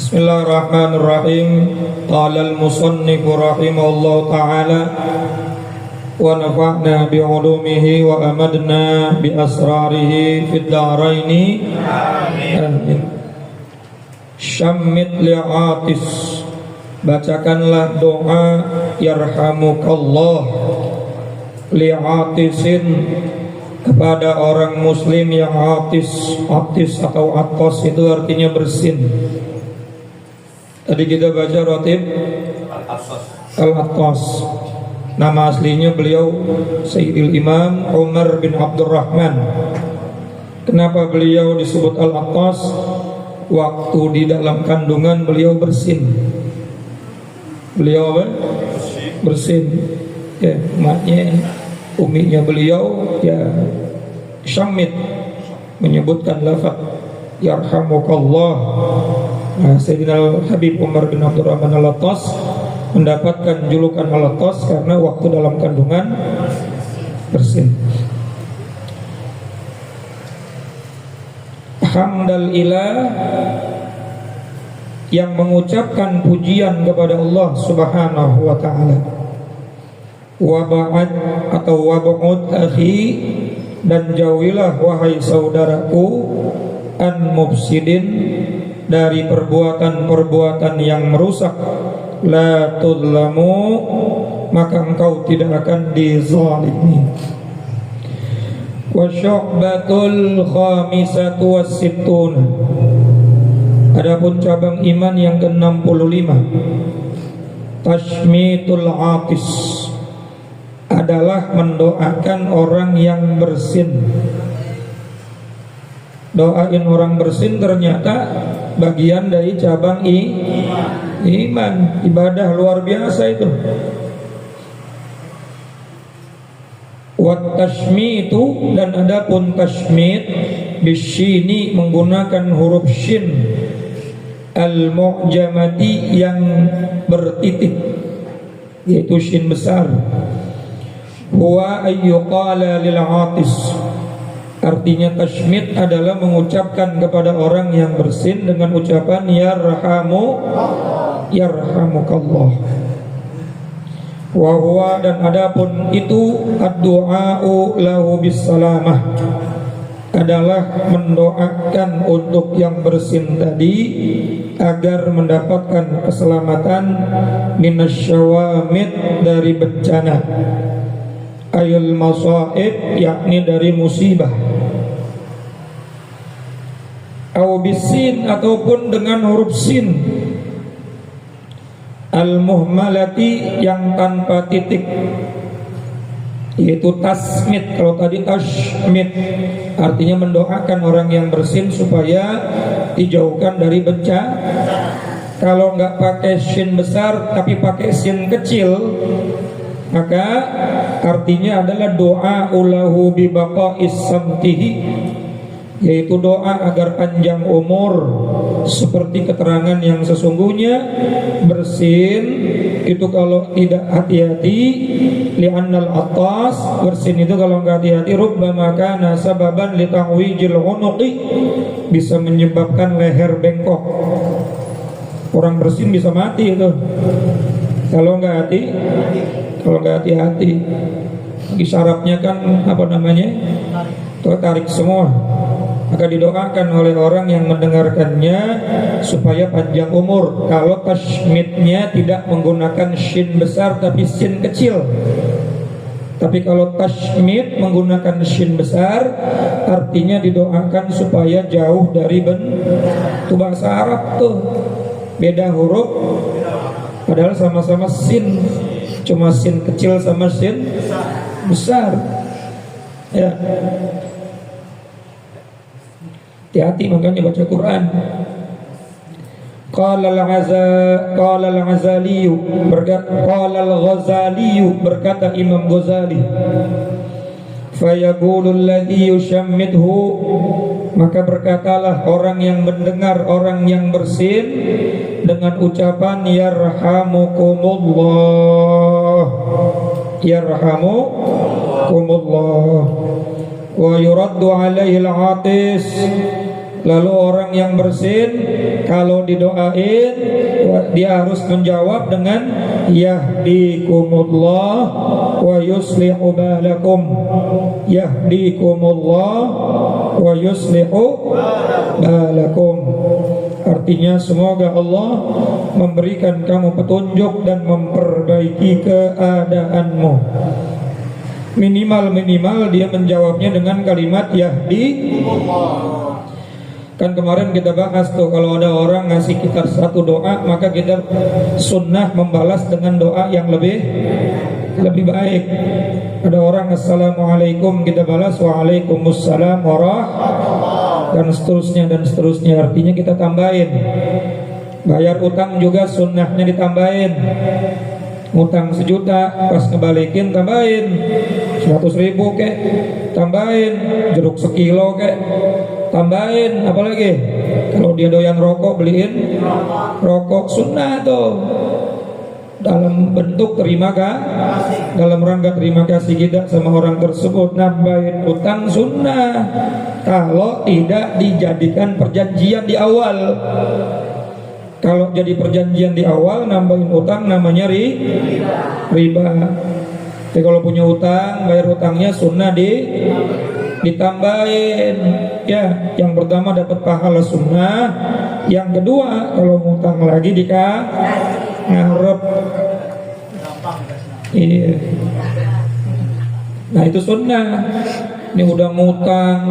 Bismillahirrahmanirrahim. Qala al-musannif rahimahullah ta'ala wa nafa'na bi'ulumihi wa amadna bi asrarihi fid dharaini amin. Syammit li'atis, bacakanlah doa yarhamukallah li'atisin, kepada orang muslim yang atis atau atos itu artinya bersin. Tadi kita baca rotib Al-Attas. Nama aslinya beliau Sayyidil Imam Umar bin Abdurrahman. Kenapa beliau disebut Al-Attas? Waktu di dalam kandungan beliau bersin. Beliau apa? Bersin. Ya, maknya uminya beliau ya Syammit, menyebutkan lafaz yarhamukallah. Nah, Sayyidina Habib Umar bin Abdurrahman Al-Attas mendapatkan julukan Al-Attas karena waktu dalam kandungan bersin. Hamdal ilah, yang mengucapkan pujian kepada Allah Subhanahu wa ta'ala. Wa ba'ad atau wa ba'ud akhi, dan jauhilah wahai saudaraku an mufsidin, dari perbuatan-perbuatan yang merusak. La tudlamu, maka engkau tidak akan dizalimi. Wa syu'batul khamisatu wassittun, adapun cabang iman yang ke-65, tashmitul atis, adalah mendoakan orang yang bersin. Doain orang bersin ternyata bagian dari cabang iman, ibadah luar biasa itu. Wat tashmitu, dan adapun tashmit bisyini, menggunakan huruf shin al mu'jamati, yang bertitik, yaitu shin besar. Huwa ayyuqala lil atis, artinya tashmit adalah mengucapkan kepada orang yang bersin dengan ucapan yarhamukallah. Wa huwa, dan adapun itu ad-du'a'u lahu bis-salamah, adalah mendoakan untuk yang bersin tadi agar mendapatkan keselamatan minasyawamid, dari bencana, ayul masaib, yakni dari musibah. Au bisin, ataupun dengan huruf sin al-muhmalati, yang tanpa titik, yaitu tasmit. Kalau tadi tashmit artinya mendoakan orang yang bersin supaya dijauhkan dari bencana. Kalau nggak pakai sin besar tapi pakai sin kecil, maka artinya adalah doa ulahu bi baqa'is samtihi, yaitu doa agar panjang umur seperti keterangan yang sesungguhnya. Bersin itu kalau tidak hati-hati, li'annal atas, bersin itu kalau nggak hati-hati, rubbama kana sababan li ta'wijil unuqi, bisa menyebabkan leher bengkok. Orang bersin bisa mati itu kalau nggak hati-hati. Lagi syarafnya kan apa namanya, tertarik semua. Maka didoakan oleh orang yang mendengarkannya supaya panjang umur. Kalau tashmitnya tidak menggunakan shin besar tapi shin kecil. Tapi kalau tashmit menggunakan shin besar, artinya didoakan supaya jauh dari itu bahasa Arab tuh, beda huruf padahal sama-sama sin, cuma sin kecil sama sin besar. Ya, hati-hati makanya baca Quran. Qala al-Ghazali, berkata Imam Ghazali, fayaqulu alladhi yushammithu, maka berkatalah orang yang mendengar orang yang bersin dengan ucapan yarhamukumullah wa yuraddu alaihi al-atis, Lalu orang yang bersin kalau didoain dia harus menjawab dengan yahdikumullah wa yuslihu balakum. Yahdikumullah wa yuslihu balakum. Artinya semoga Allah memberikan kamu petunjuk dan memperbaiki keadaanmu. Minimal dia menjawabnya dengan kalimat yahdi. Kan kemarin kita bahas tuh, kalau ada orang ngasih kita satu doa, maka kita sunnah membalas dengan doa yang lebih baik. Ada orang assalamualaikum, kita balas waalaikumsalam warahmatullahi, dan seterusnya. Artinya kita tambahin. Bayar utang juga sunnahnya ditambahin. Utang 1 juta, pas ngebalikin tambahin 100.000 kek, tambahin jeruk sekilo kek, tambahin apalagi kalau dia doyan rokok beliin rokok. Sunnah tuh dalam bentuk terima kasih, dalam rangka terima kasih kita sama orang tersebut. Nambahin utang sunnah kalau tidak dijadikan perjanjian di awal. Kalau jadi perjanjian di awal nambahin utang namanya riba. Tapi kalau punya utang, bayar utangnya sunnah ditambahin. Ya, yang pertama dapat pahala sunnah, yang kedua kalau ngutang lagi ngarep. Iya. Nah itu sunnah. Ini udah ngutang,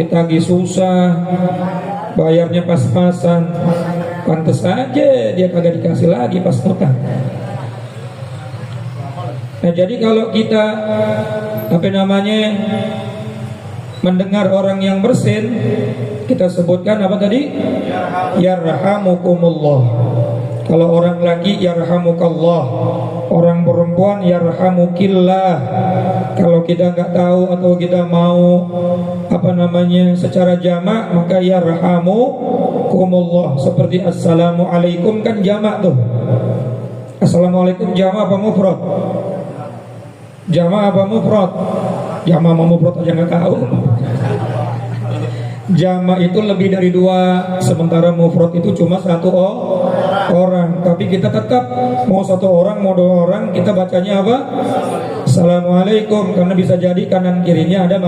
ditagih susah, bayarnya pas-pasan, pantes aja dia kagak dikasih lagi pas ngutang. Nah jadi kalau kita mendengar orang yang bersin, kita sebutkan apa tadi? Yarhamukumullah. Kalau orang laki yarhamukallah, orang perempuan yarhamukillah. Kalau kita nggak tahu atau kita mau secara jamak, maka yarhamukumullah. Seperti assalamualaikum kan jamak tuh. Assalamualaikum jamak apa mufrad? Jamak apa mufrad? Jamak sama mufrad aja nggak tahu. Jamak itu lebih dari 2, sementara mufrad itu cuma 1 orang. Tapi kita tetap mau 1 orang mau 2 orang kita bacanya apa? Assalamualaikum, karena bisa jadi kanan kirinya ada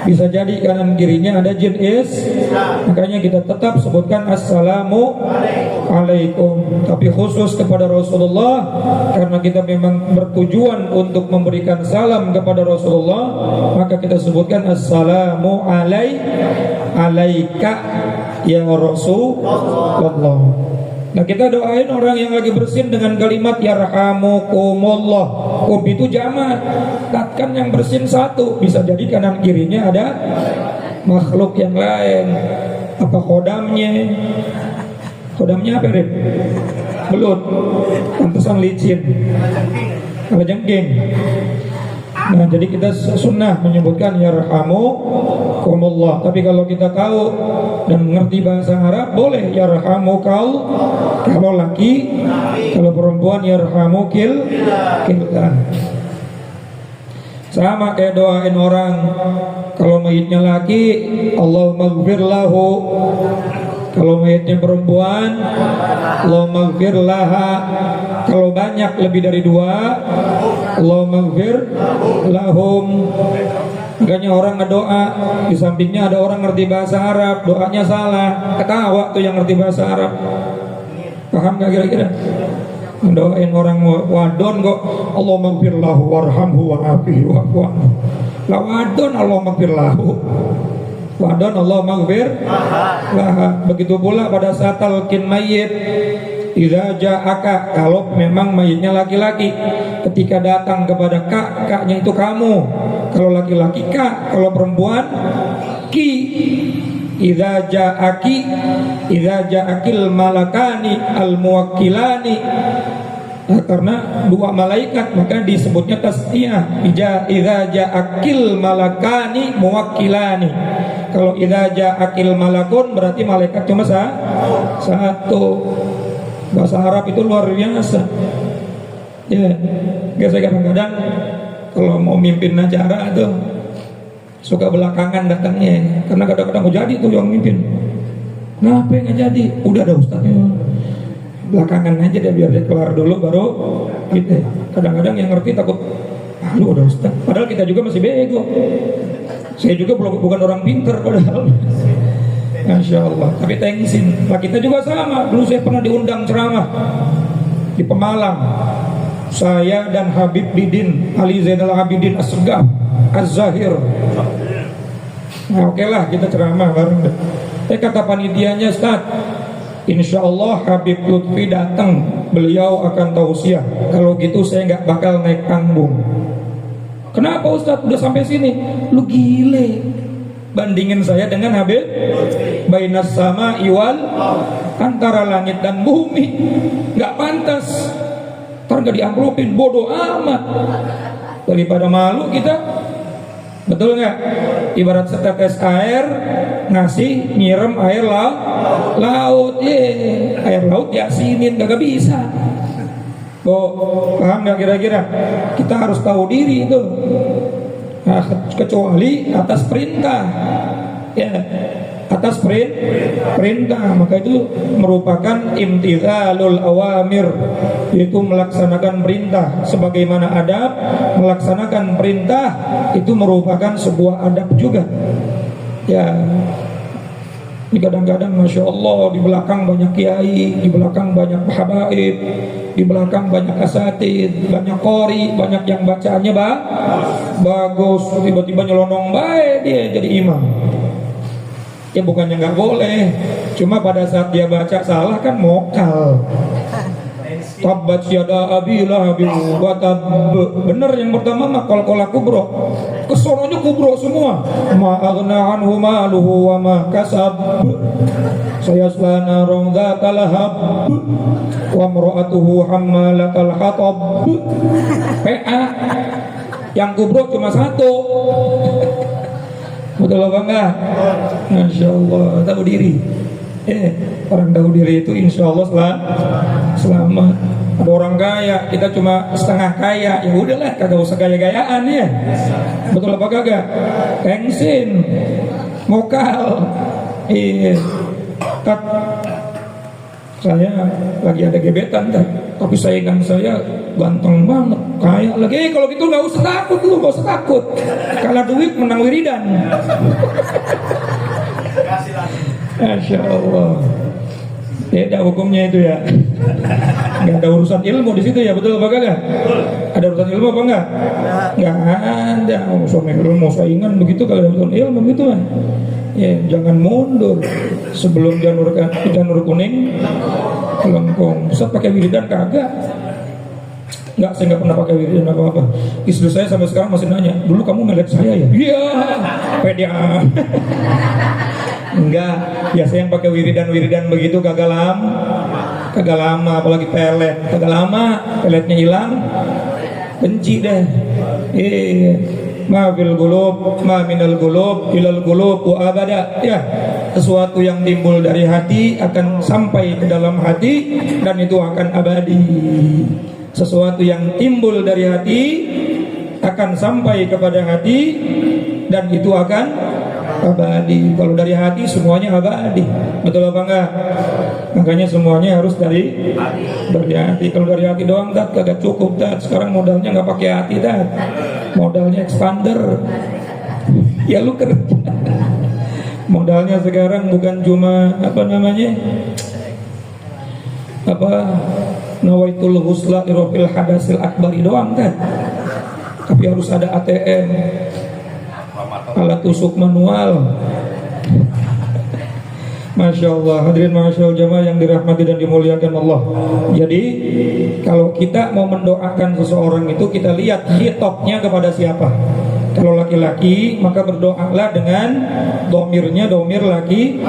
bisa jadi kanan kirinya ada jin is. Makanya kita tetap sebutkan assalamualaikum. Tapi khusus kepada Rasulullah, karena kita memang bertujuan untuk memberikan salam kepada Rasulullah, maka kita sebutkan assalamu alaika ya Rasulullah. Nah kita doain orang yang lagi bersin dengan kalimat yarhamukumullah. Itu jamak. Kan yang bersin 1, bisa jadi kanan kirinya ada makhluk yang lain. Apa khodamnya? Khodamnya apa, Rip? Belut. Pantesan licin. Apa jengking? Nah jadi kita sunnah menyebutkan yarhamukumullah. Tapi kalau kita tahu dan mengerti bahasa Arab, boleh yarhamukal kalau laki, kalau perempuan yarhamukillah. Sama kayak doain orang. Kalau mayitnya laki, Allahumma ighfir lahu. Kalau mayitnya perempuan, Allahumma ighfir laha. Kalau banyak lebih dari 2, Allahumma ighfir lahum. Makanya orang ngedoa, di sampingnya ada orang ngerti bahasa Arab, doanya salah, ketawa tuh yang ngerti bahasa Arab. Paham gak kira-kira? Mendoain orang wadon kok, Allahumma ighfir lahu warhamhu wa'afihi wa'fu anhu. Lah wadon Allahumma ighfir lahu, wadon Allahumma ighfir laha. Begitu pula pada saat talqin mayit, idza ja'aka, kalau memang mayitnya laki-laki, ketika datang kepada kaknya itu kamu. Kalau laki-laki kak, kalau perempuan ki. Idza ja'akil malakani al muwakkilani. Nah, karena 2 malaikat maka disebutnya tasniyah. Idza ja'akil malakani muwakkilani. Kalau idza ja'akil malakun berarti malaikat cuma 1. Bahasa Arab itu luar biasa. Ya, saya kadang-kadang kalau mau mimpin acara tuh suka belakangan datangnya, karena kadang-kadang mau jadi tuh yang mimpin. Kenapa nggak jadi? Udah ada ustadznya, belakangan aja deh biar dia kelar dulu baru gitu. Kadang-kadang yang ngerti takut, lu udah ustadz, padahal kita juga masih bego. Saya juga bukan orang pinter padahal. Masya Allah, tapi thanksin. Nah kita juga sama, dulu saya pernah diundang ceramah di Pemalang. Saya dan Habib Bidin Ali Zainal Abidin As-Segaf Az-Zahir. Nah oke lah kita ceramah bareng deh. Kata panitianya, Ustaz, insya Allah Habib Lutfi datang, beliau akan tausiah. Kalau gitu saya nggak bakal naik panggung. Kenapa Ustaz? Udah sampai sini. Lu gile. Bandingin saya dengan Habib Bainas sama iwal, antara langit dan bumi. Nggak pantas. Ntar nggak diamplopin, bodoh amat. Daripada malu kita, betul nggak? Ibarat setetes air ngasih nyiram air laut, air laut diasinin, gak bisa. Oh, paham nggak kira-kira? Kita harus tahu diri itu. Nah, kecuali atas perintah, ya. Atas perintah, maka itu merupakan imtithalul awamir, yaitu melaksanakan perintah sebagaimana adab. Melaksanakan perintah itu merupakan sebuah adab juga. Ya, ini kadang-kadang Masya Allah di belakang banyak kiai, di belakang banyak habaib, di belakang banyak asatid, banyak qori, banyak yang bacaannya bagus, tiba-tiba nyelonong baik dia jadi imam. Ya bukannya nggak boleh, cuma pada saat dia baca salah kan mokal. Tabbat yada abi lahabin wa tab. Bener yang pertama mah kol-kola kubro. Kesononya kubro semua. Ma aghna anhu maluhu wa ma kasab. Sayasla narun dzatal lahab. Wa imra'atuhu hammalatal hatab. PA. Yang kubro cuma satu. Betul apa enggak? Masya Allah, tahu diri. Orang tahu diri itu insya Allah selamat. Ada orang kaya, kita cuma setengah kaya, ya udahlah, kagak usah gaya-gayaan ya. Betul apa kagak? Thanksin, mokal. Saya lagi ada gebetan, tapi saingan saya ganteng banget, kaya lagi. Kalau gitu nggak usah takut, lu nggak usah takut. Kalah duit menang wiridan. Masya Allah. Beda hukumnya itu ya. Nggak ada urusan ilmu di situ ya, betul apa enggak? Ada urusan ilmu apa enggak? Nggak ada. Sama ilmu saingan begitu, kalau ada urusan ilmu gitu kan. Ya jangan mundur sebelum janur kuning melengkung. Ustaz pakai wiridan kagak? Enggak, saya nggak pernah pakai wiridan apa-apa. Istri saya sampai sekarang masih nanya, dulu kamu melet saya ya? Iya, pede. Enggak, biasanya yang pakai wiridan begitu kagak lama, apalagi pelet, kagak lama, peletnya hilang, benci deh. Ma fil gulub, ma minal gulub, ilal gulub wa abada. Ya, sesuatu yang timbul dari hati akan sampai ke dalam hati dan itu akan abadi. Sesuatu yang timbul dari hati akan sampai kepada hati dan itu akan abadi. Kalau dari hati semuanya abadi. Betul apa enggak? Makanya semuanya harus dari hati. Kalau dari hati doang tat kagak cukup tat. Sekarang modalnya nggak pakai hati tat. Modalnya expander. Ya lu kerja. Modalnya sekarang bukan cuma nawaitul husla irofil hadasil akbari doang kan. Tapi harus ada ATM, alat tusuk manual. Masya Allah, hadirin masyaallah jamaah yang dirahmati dan dimuliakan Allah. Jadi kalau kita mau mendoakan seseorang itu kita lihat hitopnya kepada siapa. Kalau laki-laki maka berdoalah dengan domirnya domir laki.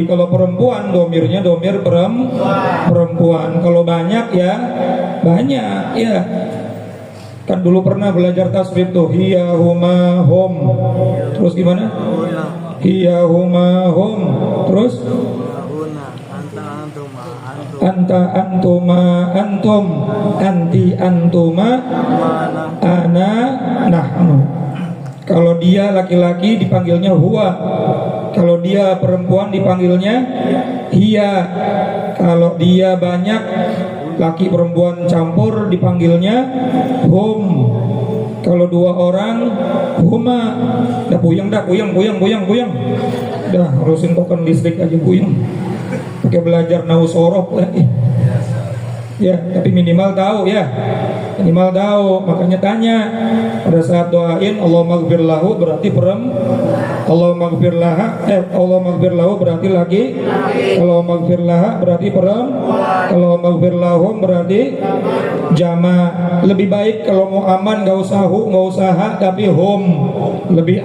Kalau perempuan domirnya domir perempuan. Kalau banyak ya banyak ya. Kan dulu pernah belajar tasrif tuh, hiya huma hum. Terus gimana? Hiya huma hum. Terus anta antuma antum, anti antuma ana nahnu. Kalau dia laki-laki dipanggilnya huwa. Kalau dia perempuan dipanggilnya hiya. Kalau dia banyak laki perempuan campur dipanggilnya hum. Kalau 2 orang huma. Dah puyeng dah, puyeng. Dah harusin token listrik aja puyeng. Pakai belajar nahwu sorof lagi. Ya, tapi minimal tahu ya. Minimal tahu, makanya tanya pada saat doain Allah maghfir lahu berarti Allah maghfir laha, Allah maghfir lahu berarti lagi, Allah maghfir laha berarti kalau maghfir lahum berarti jama. Lebih baik kalau mau aman gak usah hu, gak usah ha, tapi hum lebih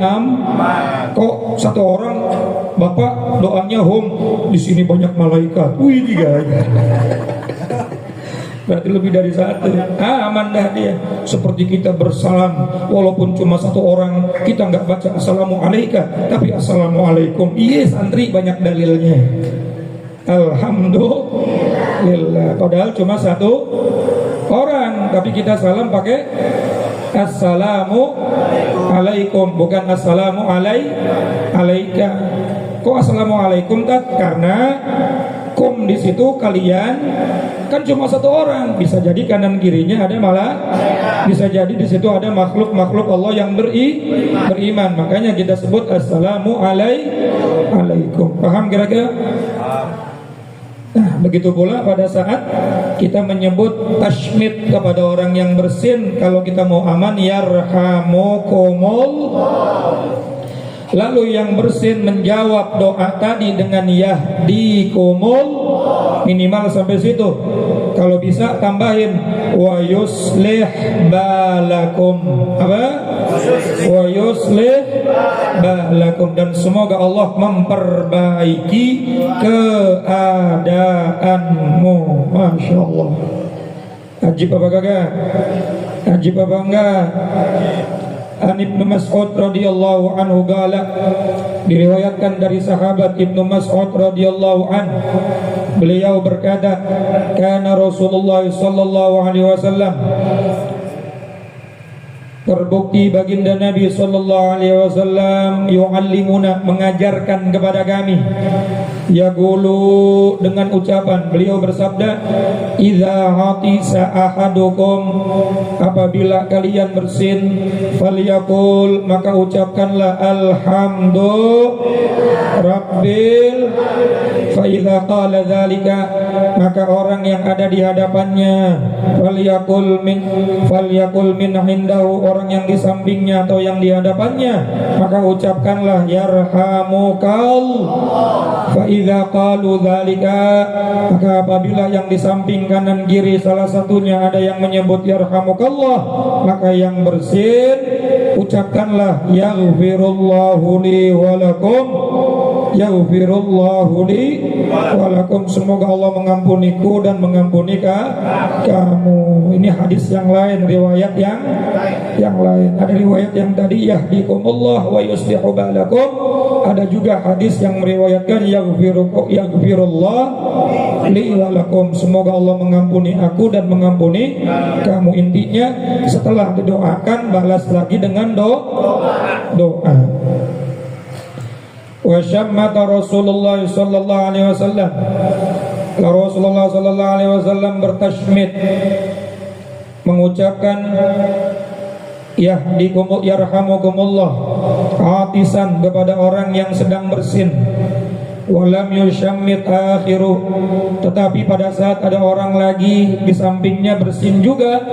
Kok satu orang bapak doanya hum, di sini banyak malaikat. Wih, tiga aja. Berarti lebih dari satu. Aman dah dia. Seperti kita bersalam, walaupun cuma 1 orang, kita nggak baca assalamualaikum, tapi assalamualaikum. Iya, santri banyak dalilnya. Alhamdulillah. Padahal cuma 1 orang, tapi kita salam pakai assalamualaikum, bukan assalamualaika. Kok assalamualaikum tak? Karena kum di situ kalian kan cuma 1 orang, bisa jadi kanan kirinya ada malah, bisa jadi di situ ada makhluk Allah yang beriman. Makanya kita sebut assalamualaikum. Paham kira-kira? Nah, begitu pula pada saat kita menyebut tashmid kepada orang yang bersin, kalau kita mau aman, yarhamukumul. Lalu yang bersin menjawab doa tadi dengan yahdikumul, minimal sampai situ. Kalau bisa tambahin wa yuslih balakum. Apa? Wa yuslih balakum, dan semoga Allah memperbaiki keadaanmu. Masya Allah. Ajib apa kagak? Ajib apa enggak? An Ibnu Mas'ud radhiyallahu anhu qala, diriwayatkan dari sahabat Ibnu Mas'ud radhiyallahu anhu, beliau berkata, kana Rasulullah sallallahu alaihi wasallam, terbukti baginda Nabi sallallahu alaihi wasallam yu'allimuna, mengajarkan kepada kami, yaqulu, dengan ucapan beliau bersabda, idza hatisa ahadukum, apabila kalian bersin, falyaqul, maka ucapkanlah alhamdu rabbil, fa idza qala dzalika, maka orang yang ada di hadapannya, falyaqul min indahu, orang yang di sampingnya atau yang di hadapannya, maka ucapkanlah yarhamukal. Fa idza qalu dzalika, maka apabila yang di samping kanan kiri salah satunya ada yang menyebut yarhamukallah, maka yang bersin ucapkanlah yaghfirullahu li wa lakum, yaghfirullahu li wa lakum, semoga Allah mengampuniku dan mengampuni kamu. Ini hadis yang lain, riwayat yang lain. Ada riwayat yang tadi yahdikumullah wa yuslihu balakum. Ada juga hadis yang meriwayatkan yaghfirullah li wa lakum, semoga Allah mengampuni aku dan mengampuni kamu. Intinya setelah didoakan balas lagi dengan doa. Wa syammata Rasulullah sallallahu alaihi wasallam, Rasulullah sallallahu alaihi wasallam bertashmid, mengucapkan yarhamukumullah atisan kepada orang yang sedang bersin. Walam yushammit akhiru, tetapi pada saat ada orang lagi di sampingnya bersin juga,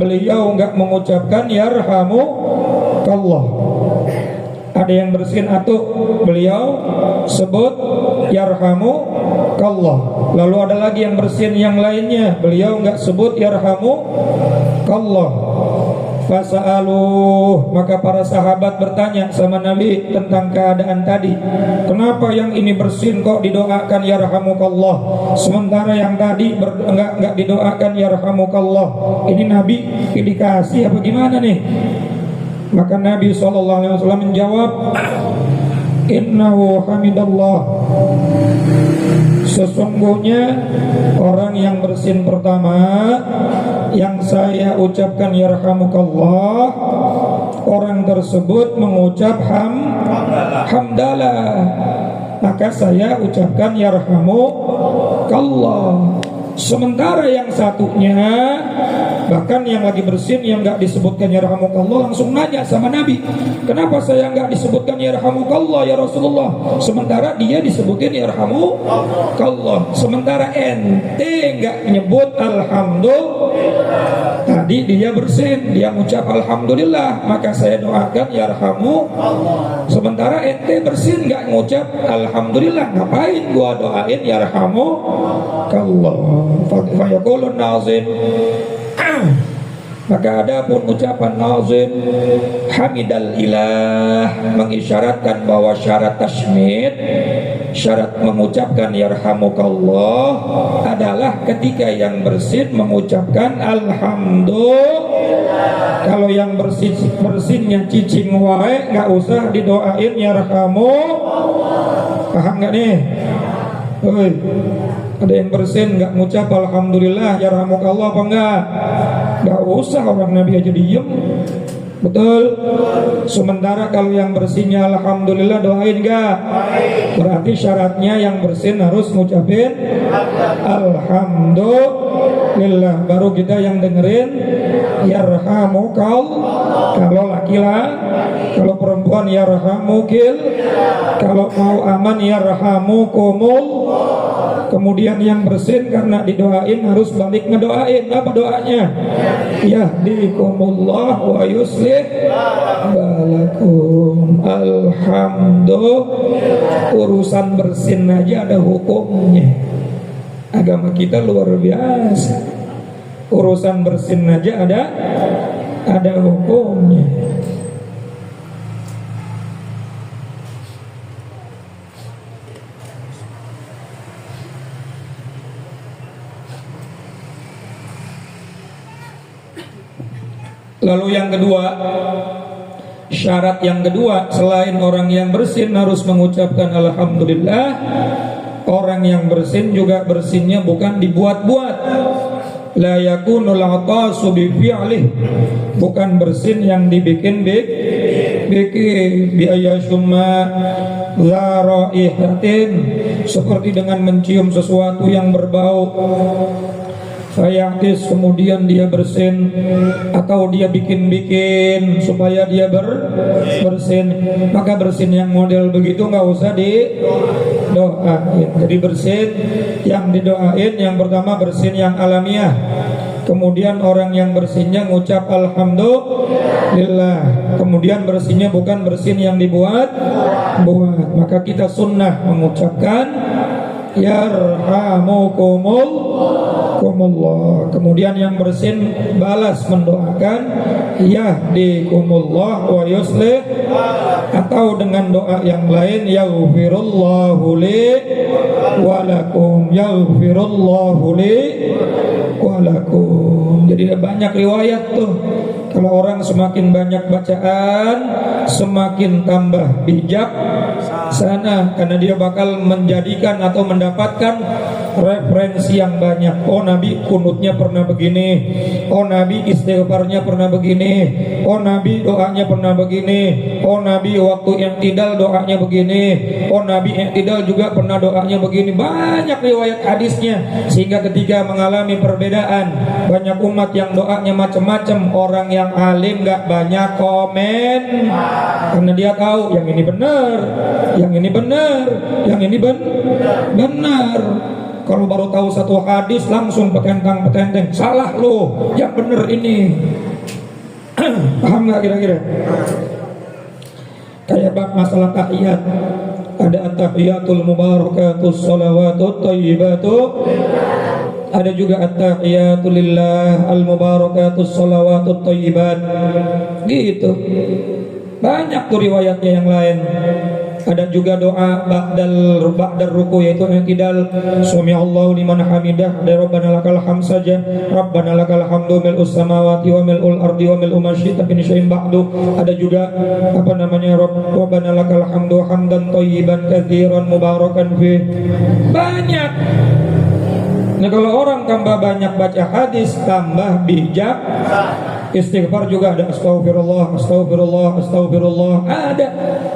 beliau enggak mengucapkan yarhamukallah. Ada yang bersin atau beliau sebut yarhamukallah. Lalu ada lagi yang bersin yang lainnya, beliau enggak sebut yarhamukallah. Fasa'aluh, maka para sahabat bertanya sama Nabi tentang keadaan tadi. Kenapa yang ini bersin kok didoakan yarhamukallah, sementara yang tadi enggak didoakan yarhamukallah? Ini Nabi dikasih apa gimana nih? Maka Nabi SAW menjawab, innahu hamidallah, sesungguhnya orang yang bersin pertama yang saya ucapkan yarhamukallah, orang tersebut mengucap hamdalah, maka saya ucapkan yarhamukallah. Sementara yang satunya, bahkan yang lagi bersin yang nggak disebutkan yarhamukallah, langsung nanya sama Nabi, kenapa saya nggak disebutkan yarhamukallah ya Rasulullah, sementara dia disebutin yarhamukallah, sementara ente nggak nyebut alhamdulillah. Tadi dia bersin, dia mengucap alhamdulillah, maka saya doakan yarhamukallah. Sementara ente bersin nggak ngucap alhamdulillah, ngapain gua doain yarhamukallah? Fayaqulun nazim, maka ada pun ucapan nazim hamidal ilah, mengisyaratkan bahwa syarat tasmid, syarat mengucapkan yarhamukallah adalah ketika yang bersin mengucapkan alhamdulillah. Kalau yang bersinnya cicing wae nggak usah didoain yarhamu. Paham nggak nih? Oi, ada yang bersin nggak ngucap alhamdulillah yarhamukallah apa enggak? Nggak usah, orang Nabi aja diem. Betul. Sementara kalau yang bersinnya alhamdulillah doain enggak? Berarti syaratnya yang bersin harus ngucapin alhamdulillah, baru kita yang dengerin yarhamukallah. Kalau laki-laki, kalau perempuan yarhamukil, kalau mau aman yarhamukumul. Kemudian yang bersin karena didoain harus balik ngedoain. Apa doanya? Yahdikumullah wa yuslih balakum. Alhamdulillah. Urusan bersin aja ada hukumnya. Agama kita luar biasa. Urusan bersin aja ada hukumnya. Lalu yang kedua, syarat yang kedua, selain orang yang bersin harus mengucapkan alhamdulillah, orang yang bersin juga bersinnya bukan dibuat-buat. La yakunul atasu bi fi'lih, bukan bersin yang dibikin bi ayyasumma la raihatin, seperti dengan mencium sesuatu yang berbau. Fayatis, kemudian dia bersin, atau dia bikin-bikin supaya dia bersin. Maka bersin yang model begitu nggak usah didoain. Jadi bersin yang didoain, yang pertama bersin yang alamiah. Kemudian orang yang bersinnya ngucap alhamdulillah. Kemudian bersinnya bukan bersin yang dibuat. Maka kita sunnah mengucapkan yarhamukumullah. Kemudian yang bersin balas mendoakan yahdikumullah wa yuslih, atau dengan doa yang lain yaghfirullahu li wa lakum, yaghfirullahu li wa lakum. Jadi banyak riwayat tuh. Kalau orang semakin banyak bacaan, semakin tambah bijak sana, karena dia bakal menjadikan atau mendapatkan referensi yang banyak. Oh, Nabi kunutnya pernah begini, oh Nabi istighfarnya pernah begini, oh Nabi doanya pernah begini, oh Nabi waktu i'tidal doanya begini, oh Nabi i'tidal juga pernah doanya begini. Banyak riwayat hadisnya, sehingga ketika mengalami perbedaan, banyak umat yang doanya macam-macam, orang yang alim gak banyak komen, karena dia tahu yang ini benar, yang ini benar, yang ini benar. Kalau baru tahu satu hadis langsung petentang-petenteng, salah lo, yang benar ini. Paham nggak kira-kira? Kayak bab masalah tahiyat, ada at-tahiyatul mubarakatus salawatut thayyibatu, ada juga at-tahiyatul lillah al-mubarakatus salawatut thayyibat. Gitu. Banyak tuh riwayatnya yang lain. Ada juga doa ba'dal ruku, yaitu i'tidal, sami'allahu liman hamidah, dari rabbana lakal hamd saja, rabbana lakal hamdu mil'us samawati wa mil'ul ardi wa mil'u ma syi'ta min syai'in ba'du. Ada juga rabbana lakal hamdu hamdan thayyiban katsiran mubarakan fi. Banyak. Nah, kalau orang tambah banyak baca hadis, tambah bijak. Istighfar juga ada astaghfirullah, astaghfirullah, astaghfirullah. Ada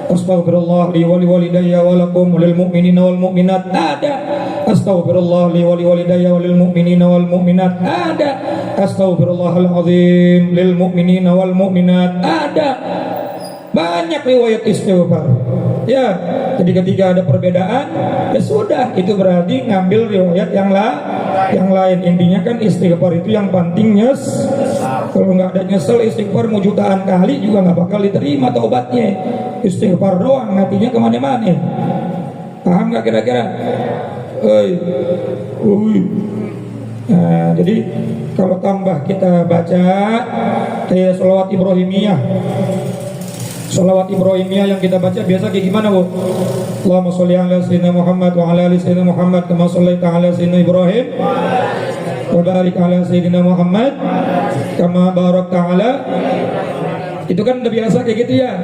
astaghfirullah li wali walidayya wa lakum lil mu'minina wal mu'minat. Ada astaghfirullah li wali walidayya wa lil mu'minina wal mu'minat. Ada astaghfirullahal azim lil mu'minina wal mu'minat. Ada banyak riwayat istighfar. Ya, jadi ketika ada perbedaan, ya sudah, itu berarti ngambil riwayat yang lain. Intinya kan istighfar itu yang penting nyes. Kalau nggak ada nyesel, istighfar mau jutaan kali juga nggak bakal diterima taubatnya. Istighfar doang, hatinya kemana-mana. Paham nggak kira-kira? Nah, jadi kalau tambah kita baca kayak sholawat Ibrahimiyah. Sholawat Ibrahimiyah yang kita baca biasa kayak gimana, Bu? Allahumma sholli ala sayyidina Muhammad wa ala ali sayyidina Muhammad kama shallaita ala sayyidina Ibrahim wa barik ala sayyidina Muhammad kama barakta ala. Itu kan udah biasa kayak gitu ya.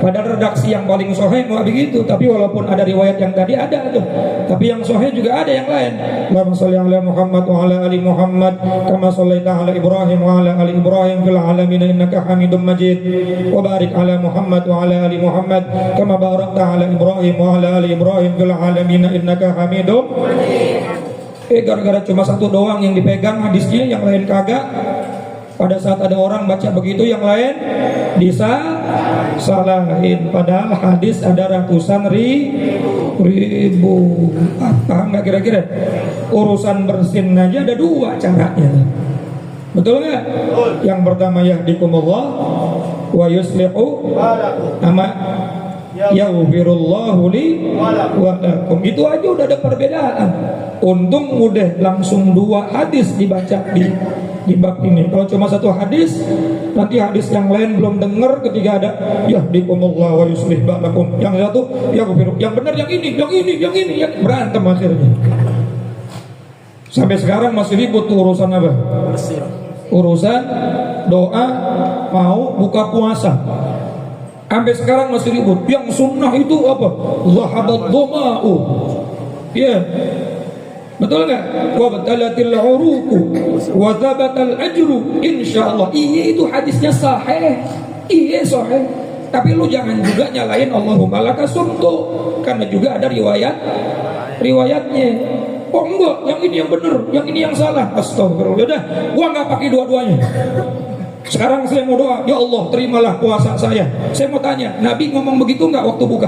Padahal redaksi yang paling sahih nggak begitu. Tapi walaupun ada riwayat yang tadi ada tuh, tapi yang sahih juga ada yang lain. Allahumma sholli ala Muhammad wa ala ali Muhammad kama shallaita ala Ibrahim wa ala ali Ibrahim fil alamin innaka Hamidum Majid. Wa barik ala Muhammad wa ala ali Muhammad kama barakta ala Ibrahim wa ala ali Ibrahim fil alamin innaka Hamidum Majid. Gara-gara cuma satu doang yang dipegang hadisnya, yang lain kagak. Pada saat ada orang baca begitu, yang lain disalahin. Padahal hadis ada ratusan ribu. Paham nggak kira-kira? Urusan bersin aja ada dua caranya. Betul nggak? Yang pertama yahdikumullah wa yuslihu nama yaghfirullahu li wa lakum. Itu aja udah ada perbedaan. Untung udah langsung dua hadis dibaca di bab ini. Kalau cuma satu hadis, nanti hadis yang lain belum dengar ketika ada yahdikumullah wa yuslih balakum. Yang satu yang benar yang ini, berantem akhirnya. Sampai sekarang masih ribut tuh urusan apa? Urusan doa mau buka puasa. Sampai sekarang masih ribut. Yang sunnah itu apa? Zahabat dhama'u. Iya. Betul nggak? Wa batalatil uruku wa thabatal ajru insyaallah. Iya, itu hadisnya sahih. Iya sahih. Tapi lu jangan juga nyalain Allahumma lakasumtu, karena juga ada riwayatnya. Oh enggak, yang ini yang benar, yang ini yang salah. Astagfirullah. Udah, gua nggak pakai dua-duanya. Sekarang saya mau doa, ya Allah terimalah puasa saya. Saya mau tanya, Nabi ngomong begitu nggak waktu buka?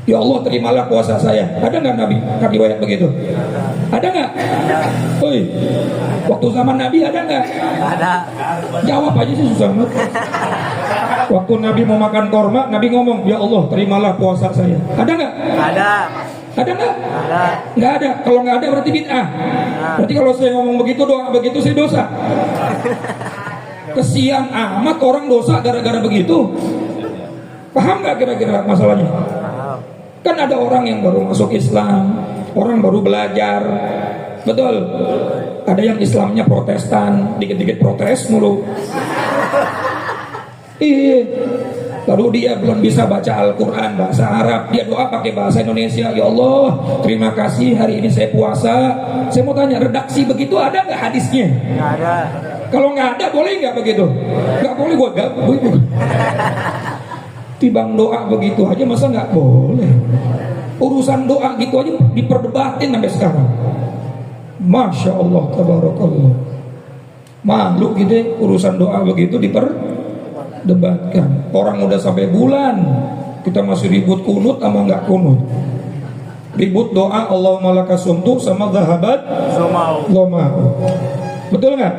Ya Allah terimalah puasa saya. Ada nggak Nabi riwayat begitu? Ada nggak? Oi, waktu zaman Nabi ada nggak? Ada. Jawab aja sih susah banget. Waktu Nabi mau makan korma, Nabi ngomong, ya Allah terimalah puasa saya. Ada nggak? Ada. Ada nggak? Ada. Nggak ada. Kalau nggak ada berarti bid'ah. Berarti kalau saya ngomong begitu, doa begitu, saya dosa. Kesian amat orang dosa gara-gara begitu. Paham nggak kira-kira masalahnya? Kan ada orang yang baru masuk Islam, orang baru belajar, betul. Ada yang Islamnya Protestan, dikit-dikit protes mulu. Lalu dia belum bisa baca Al-Quran bahasa Arab, dia doa pakai bahasa Indonesia. Ya Allah, terima kasih hari ini saya puasa. Saya mau tanya, redaksi begitu ada nggak hadisnya? Nggak ada. Kalau nggak ada, boleh nggak begitu? Nggak boleh, gue gabung. Tibang doa begitu aja masa nggak boleh? Urusan doa gitu aja diperdebatin sampai sekarang. Masya Allah, tabarakallah. Malu gitu urusan doa begitu diperdebatkan. Orang udah sampai bulan kita masih ribut kunut sama nggak kunut. Ribut doa Allahumma lakasumtu sama zahabat dhama'u. Betul nggak?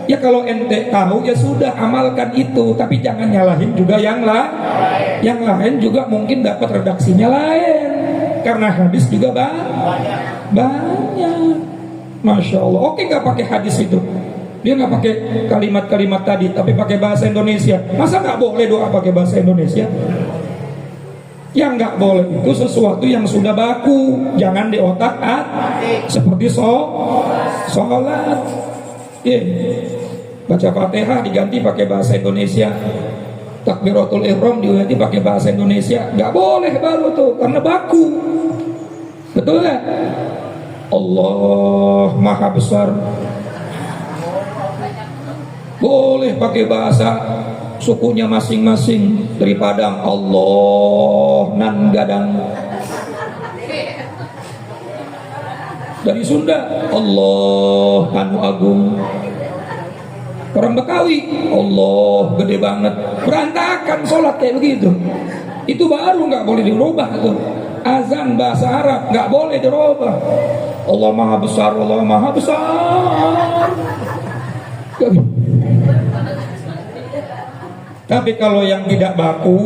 Ya kalau ente tahu ya sudah amalkan itu, tapi jangan nyalahin juga yang lain. Yang lain juga mungkin dapat redaksinya lain, karena hadis juga banyak. Masya Allah. Oke, nggak pakai hadis itu, dia nggak pakai kalimat-kalimat tadi, tapi pakai bahasa Indonesia. Masa nggak boleh doa pakai bahasa Indonesia? Yang nggak boleh itu sesuatu yang sudah baku, jangan di otak seperti sholat. Baca Fatihah diganti pakai bahasa Indonesia, Takbiratul Ihram diganti pakai bahasa Indonesia, nggak boleh baru tuh karena baku. Betul nggak? Allah Maha Besar. boleh pakai bahasa sukunya masing-masing. Dari Padang Allah nan gadang, dari Sunda Allah anu agung, orang Betawi Allah gede banget. Berantakan sholat kayak begitu. Itu baru nggak boleh dirubah tuh. Azan bahasa Arab nggak boleh dirubah. Allah maha besar, Allah maha besar. Tapi kalau yang tidak baku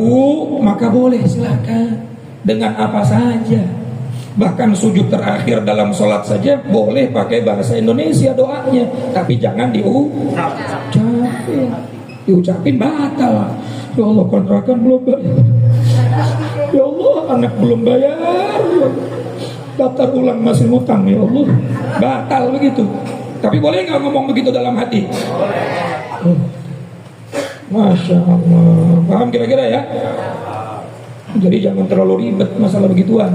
maka boleh, silakan dengan apa saja. Bahkan sujud terakhir dalam sholat saja boleh pakai bahasa Indonesia doanya, tapi jangan diucapin batal. Ya Allah, kontrakan belum bayar. Ya Allah, anak belum bayar. Ya Allah, daftar ulang masih utang. Ya Allah, batal begitu. Tapi boleh nggak ngomong begitu dalam hati? Masya Allah, paham kira-kira ya? Jadi jangan terlalu ribet masalah begituan.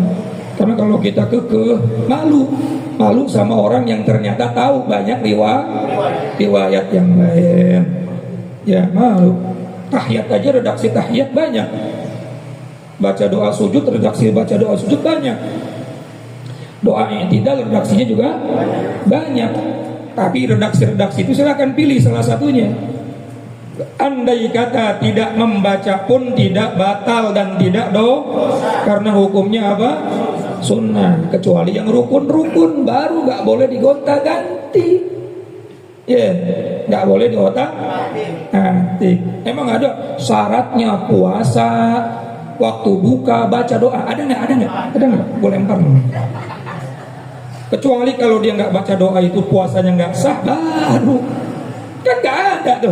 Karena kalau kita kekeh, malu sama orang yang ternyata tahu banyak riwayat yang lain. Ya malu. Tahiyat aja redaksi tahiyat banyak. Baca doa sujud, redaksi baca doa sujud banyak. Doa i'tidal redaksinya juga banyak. Tapi redaksi itu silakan pilih salah satunya. Andai kata tidak membaca pun tidak batal dan tidak karena hukumnya apa? Sunnah. Kecuali yang rukun baru nggak boleh digonta-ganti. Nggak boleh digonta-ganti. Emang ada syaratnya puasa, waktu buka baca doa, ada nggak? Boleh lempar. Kecuali kalau dia nggak baca doa itu puasanya nggak sah, baru kan nggak ada tuh.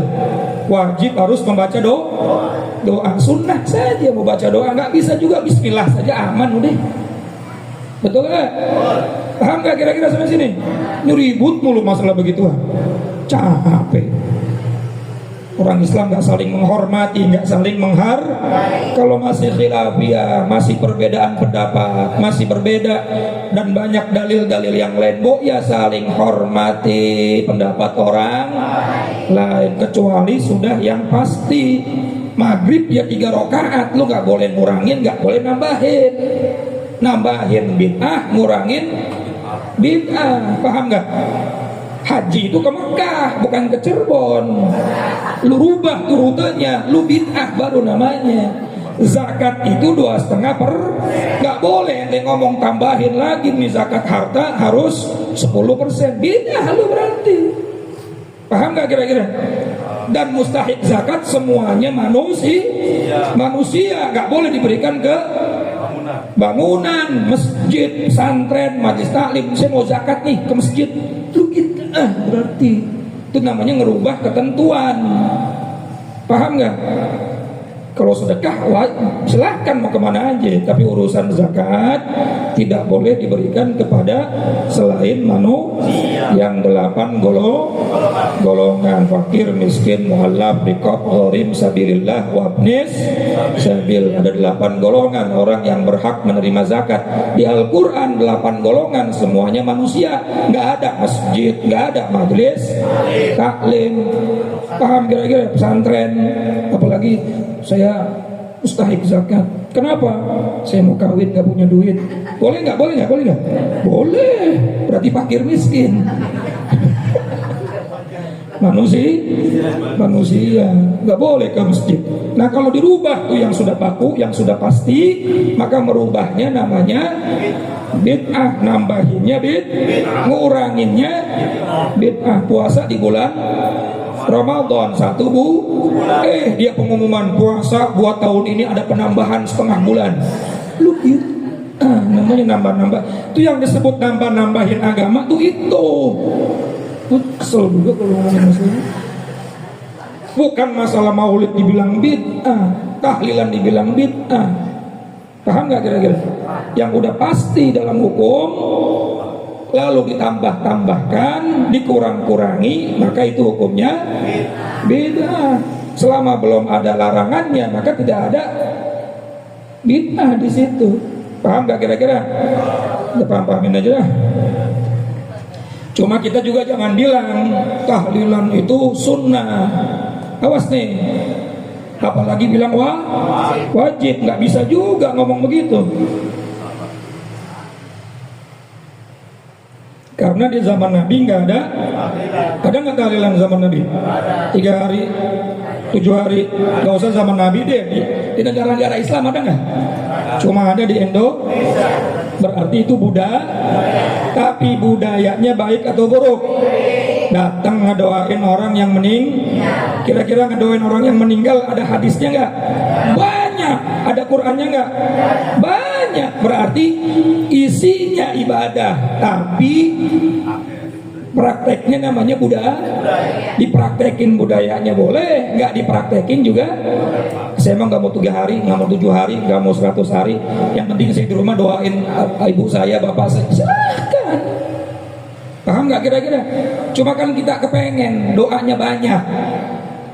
Wajib harus membaca doa sunnah saja. Mau baca doa nggak bisa juga, bismillah saja aman udah. Betul nggak? Paham nggak kira-kira sampai sini? Ribut mulu masalah begituan, capek. Orang Islam nggak saling menghormati, nggak saling kalau masih khilafiyah, masih perbedaan pendapat, masih berbeda dan banyak dalil-dalil yang lain, ya saling hormati pendapat orang lain. Kecuali sudah yang pasti maghrib ya 3 rakaat, lu nggak boleh ngurangin, nggak boleh nambahin bid'ah, ngurangin bid'ah. Paham nggak? Haji itu ke Mekah, bukan ke Cirebon. Lu rubah tuh rutenya, lu bid'ah baru namanya. Zakat itu 2,5%, nggak boleh ente ngomong tambahin lagi nih zakat harta harus 10%, bid'ah lu berarti. Paham nggak kira-kira? Dan mustahik zakat semuanya manusia, nggak boleh diberikan ke bangunan, masjid, pesantren, majelis taklim. Saya mau zakat nih ke masjid, lu berarti itu namanya ngerubah ketentuan. Paham nggak? Kalau sedekah silahkan mau kemana aja, tapi urusan zakat tidak boleh diberikan kepada selain manusia. Yang 8 golongan: fakir, miskin, mu'allaf, riqab, gharim, sabilillah, wabnis sabil. Ada 8 golongan orang yang berhak menerima zakat. Di Al-Quran 8 golongan, semuanya manusia. Nggak ada masjid, nggak ada majelis taklim. Paham kira-kira? Pesantren, apalagi saya mustahik zakat. Kenapa? Saya mau kawin gak punya duit. Boleh nggak? Boleh. Berarti fakir miskin. Manusia nggak boleh ke masjid. Nah kalau dirubah tuh yang sudah baku, yang sudah pasti, maka merubahnya namanya bid'ah, nambahinnya nguranginnya bid'ah. Puasa di bulan Ramadan 1 bulan. Dia pengumuman puasa buat tahun ini ada penambahan setengah bulan. Lu namanya nambah-nambah. Itu yang disebut nambah-nambahin agama tuh itu. Kesel juga kalau ngomongin masalah. Bukan masalah maulid dibilang bid'ah, tahlilan dibilang bid'ah. Paham nggak kira-kira? Yang udah pasti dalam hukum lalu ditambah-tambahkan, dikurang-kurangi, maka itu hukumnya bid'ah. Selama belum ada larangannya, maka tidak ada bid'ah di situ. Paham nggak kira-kira? Udah pahamin aja lah. Cuma kita juga jangan bilang tahlilan itu sunnah. Awas nih, apalagi bilang wajib, nggak bisa juga ngomong begitu. Karena di zaman Nabi nggak ada nggak tahlilan zaman Nabi? 3 hari, 7 hari, nggak usah zaman Nabi deh. Di negara-negara Islam ada nggak? Cuma ada di Indo. Berarti itu budaya. Tapi budayanya baik atau buruk? Datang ngedoain orang yang kira-kira ngedoain orang yang meninggal ada hadisnya nggak? Banyak. Ada Qur'annya nggak? Banyak. Berarti isinya ibadah, tapi prakteknya namanya budaya. Dipraktekin budayanya boleh, nggak dipraktekin juga. Saya emang nggak mau 3 hari, nggak mau 7 hari, nggak mau 100 hari. Yang penting saya di rumah doain ibu saya, bapak saya, silahkan. Paham nggak kira-kira? Cuma kan kita kepengen doanya banyak.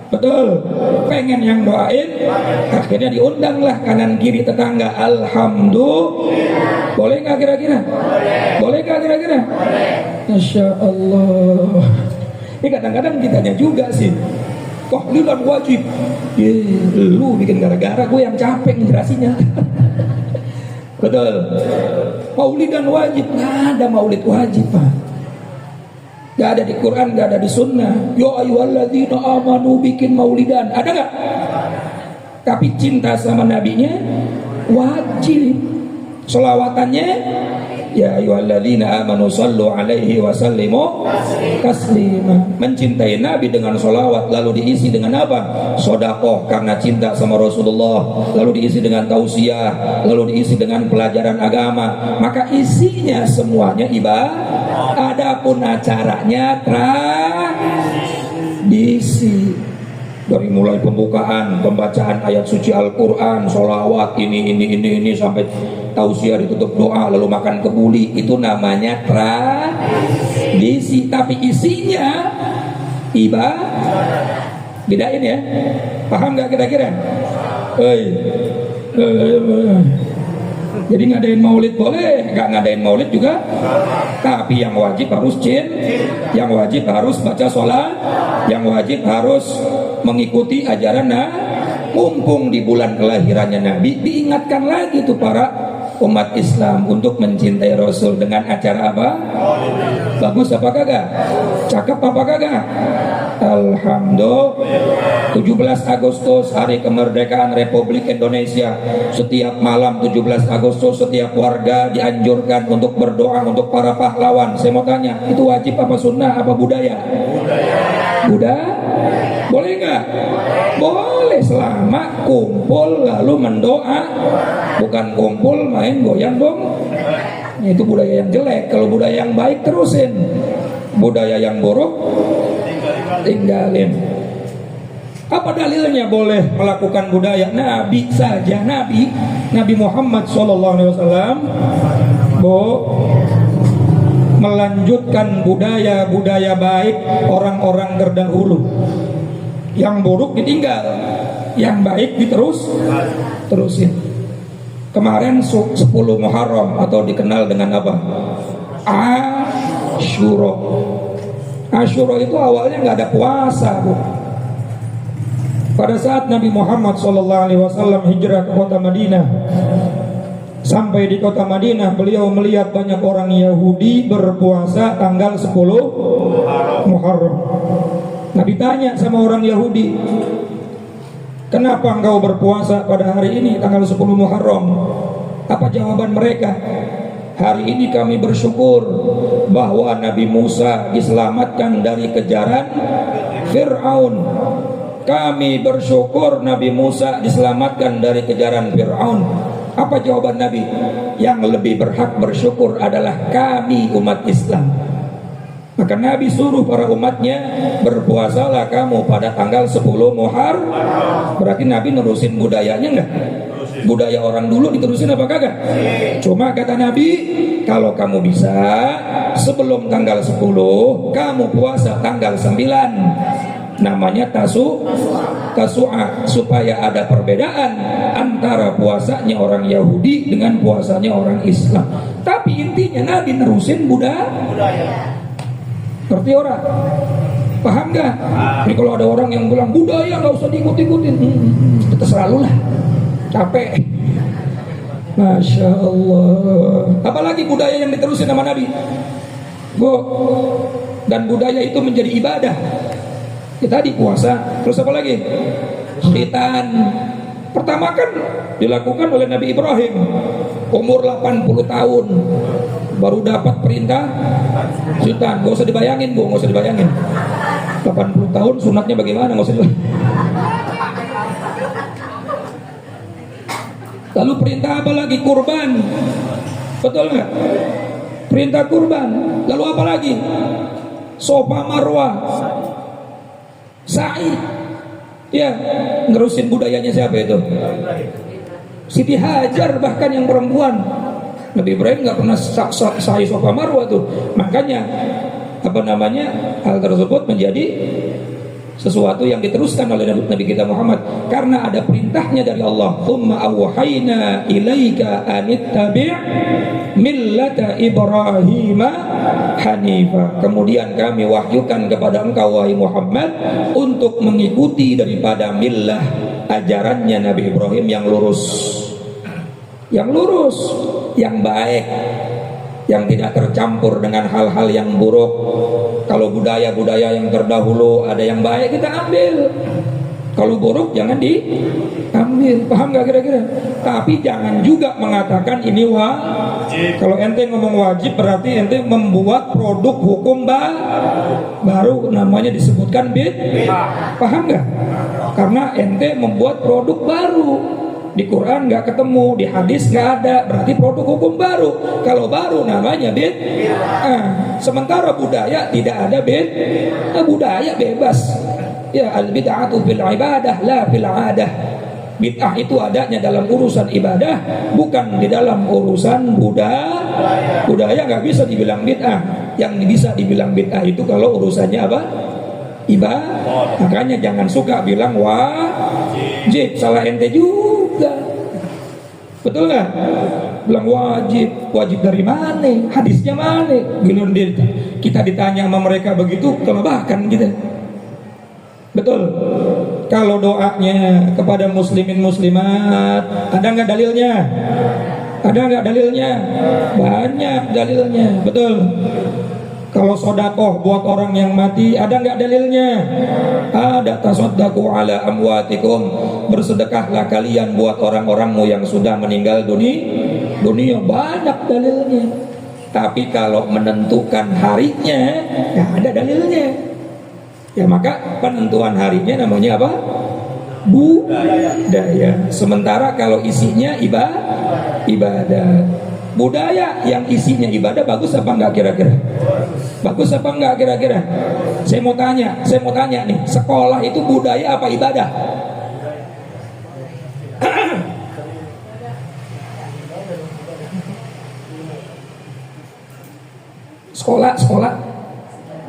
Betul, pengen yang doain, akhirnya diundang lah kanan kiri tetangga. Alhamdulillah. Boleh nggak kira-kira? Boleh nggak kira-kira? Masya Allah. Ini kadang-kadang kitanya juga sih. Tahlilan wajib. Lu bikin gara-gara, gue yang capek ngejelasinnya. Betul. Maulidan wajib, nggak ada maulid wajib, Pak. Gak ada di Quran, gak ada di Sunnah. Ya ayyuhalladzina amanu bikin maulidan. Ada gak? Tapi cinta sama nabinya wajib. Sholawatannya ya ayyuhalladzina amanu sallu alaihi wa sallimu taslima. Mencintai Nabi dengan sholawat, lalu diisi dengan apa? Sodakoh karena cinta sama Rasulullah, lalu diisi dengan tausiah, lalu diisi dengan pelajaran agama. Maka isinya semuanya ibadah. Adapun acaranya tradisi, dari mulai pembukaan, pembacaan ayat suci Al-Quran, sholawat, ini sampai tausiah, ditutup doa, lalu makan kebuli, itu namanya tradisi. Tapi isinya ibadah. Bedain ya, paham nggak kira-kira? Jadi ngadain maulid boleh, nggak ngadain maulid juga. Tapi yang wajib harus yang wajib harus baca sholat, yang wajib harus mengikuti ajaran mumpung di bulan kelahirannya Nabi. Diingatkan lagi tuh para umat Islam untuk mencintai Rasul dengan acara apa? Bagus apa kagak? Cakep apa kagak? Alhamdulillah. 17 Agustus hari kemerdekaan Republik Indonesia. Setiap malam 17 Agustus setiap warga dianjurkan untuk berdoa untuk para pahlawan. Saya mau tanya, itu wajib apa sunnah apa budaya? Budaya. Boleh nggak? Boleh selama kumpul lalu mendoa, bukan kumpul main goyang dong. Itu budaya yang jelek. Kalau budaya yang baik terusin, budaya yang buruk tinggalin. Apa dalilnya boleh melakukan budaya? Nabi saja, Nabi Muhammad SAW melanjutkan budaya baik orang-orang terdahulu. Yang buruk ditinggal, yang baik terusin. Kemarin 10 Muharram atau dikenal dengan apa? Asyura. Asyura itu awalnya nggak ada puasa, Bu. Pada saat Nabi Muhammad SAW hijrah ke kota Madinah, sampai di kota Madinah beliau melihat banyak orang Yahudi berpuasa tanggal 10 Muharram. Nabi tanya sama orang Yahudi, kenapa engkau berpuasa pada hari ini tanggal 10 Muharram? Apa jawaban mereka? Hari ini kami bersyukur bahwa Nabi Musa diselamatkan dari kejaran Fir'aun. Kami bersyukur Nabi Musa diselamatkan dari kejaran Fir'aun. Apa jawaban Nabi? Yang lebih berhak bersyukur adalah kami umat Islam. Maka Nabi suruh para umatnya, berpuasalah kamu pada tanggal 10 Muharram. Berarti Nabi nerusin budayanya enggak? Budaya orang dulu diterusin apa kagak? Cuma kata Nabi, kalau kamu bisa sebelum tanggal 10 kamu puasa tanggal 9. Namanya tasu'a, supaya ada perbedaan antara puasanya orang Yahudi dengan puasanya orang Islam. Tapi intinya Nabi nerusin budaya. Ngerti orang? Paham gak? Jadi kalau ada orang yang bilang budaya nggak usah diikut-ikutin, terserah lu lah. Capek. Masya Allah. Apalagi budaya yang diterusin sama Nabi. Dan budaya itu menjadi ibadah. Kita tadi puasa, terus apa lagi? Khitan. Pertama kan dilakukan oleh Nabi Ibrahim. Umur 80 tahun baru dapat perintah khitan. Gak usah dibayangin, Bu, gak usah dibayangin. 80 tahun sunatnya bagaimana, gak usah dibayangin. Lalu perintah apa lagi? Kurban. Betul nggak? Perintah kurban. Lalu apa lagi? Sofa Marwah, sa'i. Ya, ngerusin budayanya siapa itu? Siti Hajar, bahkan yang perempuan. Nabi Ibrahim nggak pernah sa'i Sofa Marwah tuh. Makanya hal tersebut menjadi sesuatu yang diteruskan oleh Nabi kita Muhammad karena ada perintahnya dari Allah. Tsumma awhayna ilaika anittabi' millata Ibrahim hanifa. Kemudian kami wahyukan kepada engkau wahai Muhammad untuk mengikuti daripada millah, ajarannya Nabi Ibrahim yang lurus. Yang lurus, yang baik, yang tidak tercampur dengan hal-hal yang buruk. Kalau budaya-budaya yang terdahulu ada yang baik, kita ambil. Kalau buruk jangan diambil. Paham gak kira-kira? Tapi jangan juga mengatakan ini wajib. Kalau ente ngomong wajib berarti ente membuat produk hukum baru, namanya disebutkan bid'ah. Paham gak? Karena ente membuat produk baru. Di Quran nggak ketemu, di hadis nggak ada, berarti produk hukum baru. Kalau baru namanya bid'ah. Sementara budaya tidak ada bid'ah. Budaya bebas. Ya, al bid'atu fil ibadah la fil adah. Bid'ah itu adanya dalam urusan ibadah, bukan di dalam urusan budaya. Budaya nggak bisa dibilang bid'ah. Yang bisa dibilang bid'ah itu kalau urusannya apa? Ibadah. Makanya jangan suka bilang wajib, salah ente juga. Betul nggak? Bilang wajib dari mana? Hadisnya mana? Bila kita ditanya sama mereka begitu, kelebakan kita. Betul. Kalau doanya kepada muslimin muslimat, ada nggak dalilnya? Ada nggak dalilnya? Banyak dalilnya. Betul. Kalau sodakoh buat orang yang mati, ada nggak dalilnya? Ada. Tasaddaku ala amwatikum, bersedekahlah kalian buat orang-orangmu yang sudah meninggal dunia. Banyak dalilnya. Tapi kalau menentukan harinya, nggak ada dalilnya. Ya maka penentuan harinya namanya apa? Budaya. Sementara kalau isinya ibadah. Budaya yang isinya ibadah bagus apa enggak kira-kira? Bagus apa enggak kira-kira? Saya mau tanya nih, sekolah itu budaya apa ibadah? Sekolah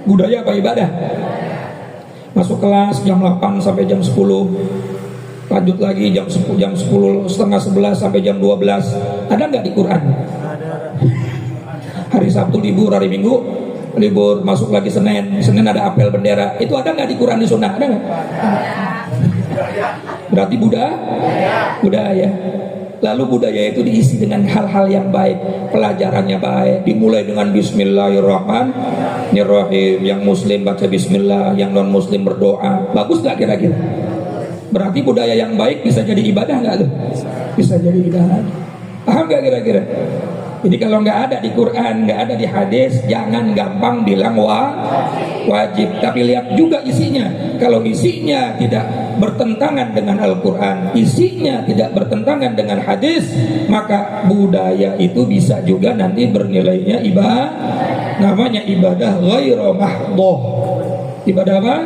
budaya apa ibadah? Masuk kelas jam 8 sampai jam 10, lanjut lagi jam 10 setengah 11 sampai jam 12. Ada nggak di Quran? Hari Sabtu libur, hari Minggu libur, masuk lagi Senin ada apel bendera. Itu ada nggak di Quran, di Sunnah? Ada nggak? Berarti budaya. Lalu budaya itu diisi dengan hal-hal yang baik, pelajarannya baik, dimulai dengan Bismillahirrahmanirrahim. Yang muslim baca Bismillah, yang non muslim berdoa. Bagus nggak kira-kira? Berarti budaya yang baik bisa jadi ibadah nggak tuh? Bisa jadi ibadah. Paham nggak kira-kira? Jadi kalau nggak ada di Quran, nggak ada di hadis, jangan gampang bilang wajib. Tapi lihat juga isinya. Kalau isinya tidak bertentangan dengan Al-Quran, isinya tidak bertentangan dengan hadis, maka budaya itu bisa juga nanti bernilainya ibadah. Namanya ibadah ghairu mahdhah. Ibadah apa?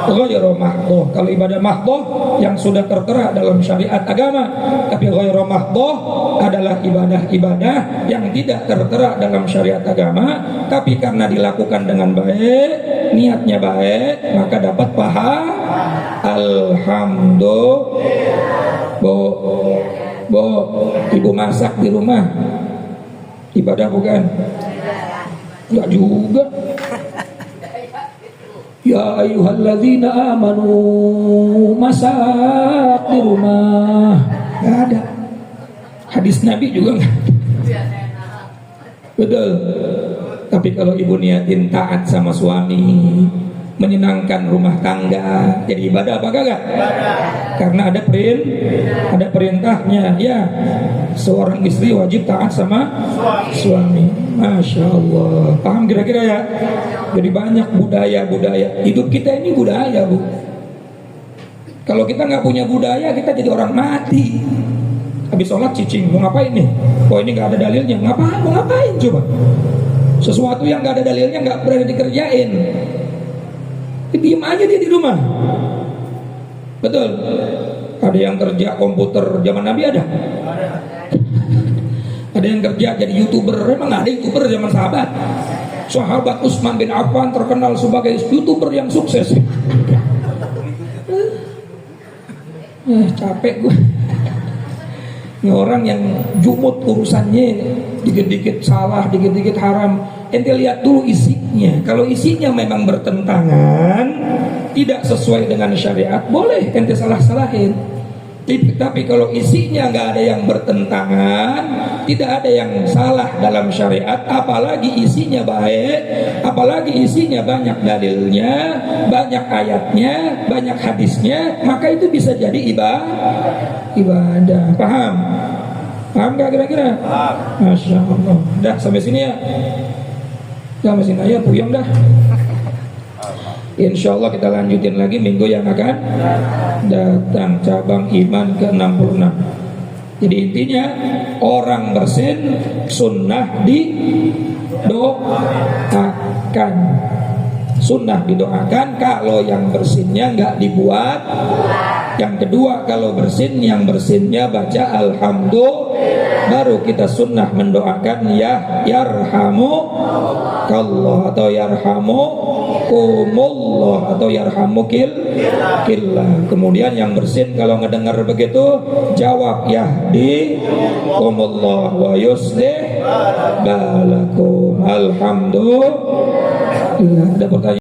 Ghairu mahdhah. Kalau ibadah mahdhah yang sudah tertera dalam syariat agama, tapi ghairu mahdhah adalah ibadah-ibadah yang tidak tertera dalam syariat agama, tapi karena dilakukan dengan baik, niatnya baik, maka dapat pahala. Alhamdulillah. Bo, ibu masak di rumah ibadah bukan? Enggak juga. Ya ayyuhalladzina amanu, masak di rumah. Nggak ada. Hadis Nabi juga nggak ada. Betul. Tapi kalau ibu niatin taat sama suami, menyenangkan rumah tangga, jadi ibadah apa kagak? Karena ada perintahnya. Ya, seorang istri wajib taat sama suami. Masya Allah. Paham kira-kira ya? Jadi banyak budaya hidup kita ini budaya, Bu. Kalau kita nggak punya budaya, kita jadi orang mati. Habis sholat cicing, mau ngapain nih? Oh, ini nggak ada dalilnya. Mau ngapain coba? Sesuatu yang nggak ada dalilnya nggak berani dikerjain. Diam aja dia di rumah. Betul. Ada yang kerja komputer zaman Nabi ada? Ada yang kerja jadi YouTuber. Memang ada YouTuber zaman sahabat. Sahabat Utsman bin Affan terkenal sebagai YouTuber yang sukses. Capek gue. Ini orang yang jumut urusannya, dikit-dikit salah, dikit-dikit haram. Ente lihat dulu isinya. Kalau isinya memang bertentangan, tidak sesuai dengan syariat, boleh ente salah-salahin. Tapi kalau isinya nggak ada yang bertentangan, tidak ada yang salah dalam syariat, apalagi isinya baik, apalagi isinya banyak dalilnya, banyak ayatnya, banyak hadisnya, maka itu bisa jadi ibadah. Paham? Paham nggak kira-kira? Masya Allah. Dah sampai sini ya. Sampai sini aja, puyeng dah. Insya Allah kita lanjutin lagi minggu yang akan datang, cabang iman ke-66. Jadi intinya orang bersin sunnah didoakan. Sunnah didoakan. Kalau yang bersinnya nggak dibuat. Yang kedua, kalau bersin, yang bersinnya baca alhamdulillah. Baru kita sunnah mendoakan ya yarhamukallah atau yarhamukumullah atau yarhamukillah. Kemudian yang bersin kalau ngedengar begitu jawab yahdikumullah wa yuslih balakum. Alhamdulillah. Ada pertanyaan?